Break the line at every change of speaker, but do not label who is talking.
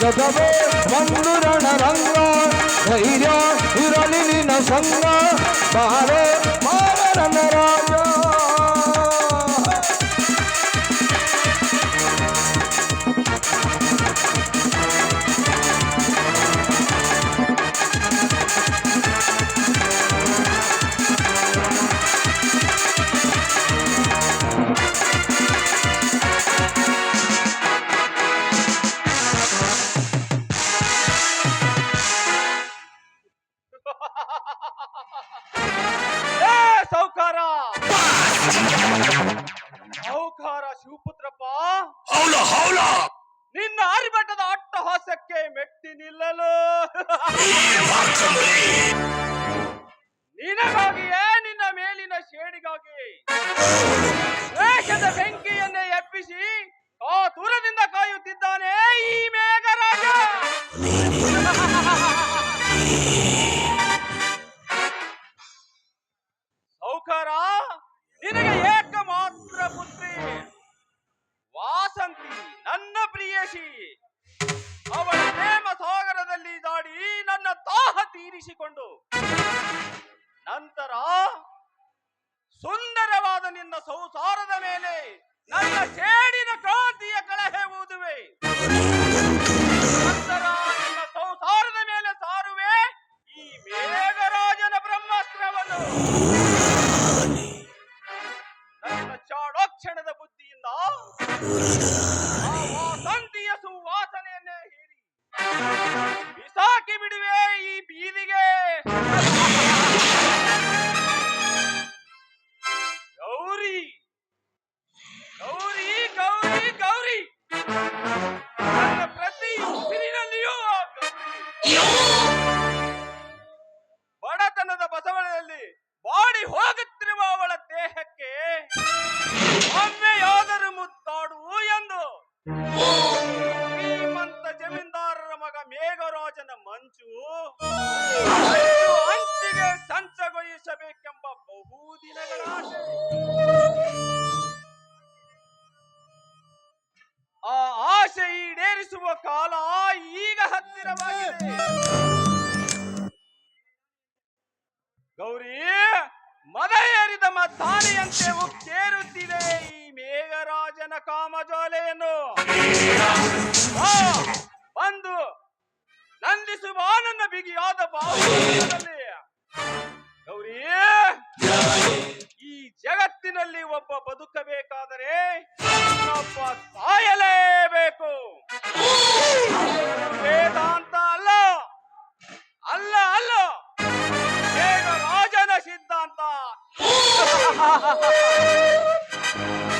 ಜಗವೇ ಒಂದು ರಣರಂಗ ಧೈರ್ಯ ಇರಲಿ ನಿನ್ನ ಸಂಗ ಬಾರೆ ಮಾರನ ರಾಜ
ಸೌಕಾರ ಸೌಕಾರ ಶಿವಪುತ್ರಪ್ಪ, ನಿನ್ನ ಆರಿಭಟದ ಅಟ್ಟಹಾಸಕ್ಕೆ ಮೆಟ್ಟಿ ನಿಲ್ಲಲು ನಿನಗಾಗಿಯೇ ನಿನ್ನ ಮೇಲಿನ ಶೇಡಿಗಾಗಿ ದ್ವೇಷದ ಬೆಂಕಿಯನ್ನೇ ಎಬ್ಬಿಸಿ ದೂರದಿಂದ ಕಾಯುತ್ತಿದ್ದಾನೆ ಈ ಮೇಘರಾಜ. ಸೌಕಾರ, ನಿನಗೆ ಏಕಮಾತ್ರ ಪುತ್ರಿ ವಾಸಂತಿ, ನನ್ನ ಪ್ರಿಯಸಿ. ಅವಳ ಪ್ರೇಮ ಸಾಗರದಲ್ಲಿ ದಾಡಿ ನನ್ನ ದಾಹ ತೀರಿಸಿಕೊಂಡು ನಂತರ ಸುಂದರವಾದ ನಿನ್ನ ಸಂಸಾರದ ಮೇಲೆ ನನ್ನ ಸೇಡಿನ ಕ್ರಾಂತಿಯ ಕಳಹೆ ಊದುವೆ. ನಂತರ ನಿನ್ನ ಸಂಸಾರದ ಮೇಲೆ ಸಾರುವೆ ಈ ಮೇಘರಾಜನ ಬ್ರಹ್ಮಾಸ್ತ್ರವನ್ನು. ನನ್ನ ಚಾಣೋಕ್ಷಣದ ಬುದ್ಧಿಯಿಂದ ವಾಸಂತಿಯ ಸುವಾಸನೆಯನ್ನೇ ಹೀರಿ ಬಿಸಾಕಿ ಬಿಡುವೆ ಈ ಬೀದಿಗೆ. ಗೌರಿ ಗೌರಿ ಗೌರಿ ಗೌರಿ, ನನ್ನ ಪ್ರತಿ ಉಸಿರಿನಲ್ಲಿಯೂ ಬಡತನದ ಬಸವಳಿಯಲ್ಲಿ ಬಾಡಿ ಹೋಗುತ್ತಿರುವ ಅವಳ ದೇಹಕ್ಕೆ ಒಮ್ಮೆಯಾದರೂ ಮುತ್ತಾಡು ಎಂದು ಶ್ರೀಮಂತ ಜಮೀನ್ದಾರರ ಮಗ ಮೇಘರಾಜನ ಮಂಜು ಅಂಚಿಗೆ ಸಂಚಗೊಳಿಸಬೇಕೆಂಬ ಬಹುದಿನಗಳ ಆಸೆ. ಆ ಆಸೆ ಈಡೇರಿಸುವ ಕಾಲ ಈಗ ಹತ್ತಿರವಾಗಿದೆ. ಗೌರಿ, ಮದ ಏರಿದ ಮದ್ದಾನೆಯಂತೆ ಉಕ್ಕೇರುತ್ತಿದೆ ಈ ಮೇಘರಾಜನ ಕಾಮಜಾಲೆಯನ್ನು. ಬಂದು ನಂದಿಸುವ ನನ್ನ ಬಿಗಿಯಾದ ಬಾಹುಬಲದಲ್ಲಿ. ಗೌರಿ, ಈ ಜಗತ್ತಿನಲ್ಲಿ ಒಬ್ಬ ಬದುಕಬೇಕಾದರೆ ಒಬ್ಬ ಸಾಯಲೇಬೇಕು. ವೇದಾಂತ ಅಲ್ಲ ಅಲ್ಲ ಅಲ್ಲ, ಮೇಘರಾಜನ ಸಿದ್ಧಾಂತ.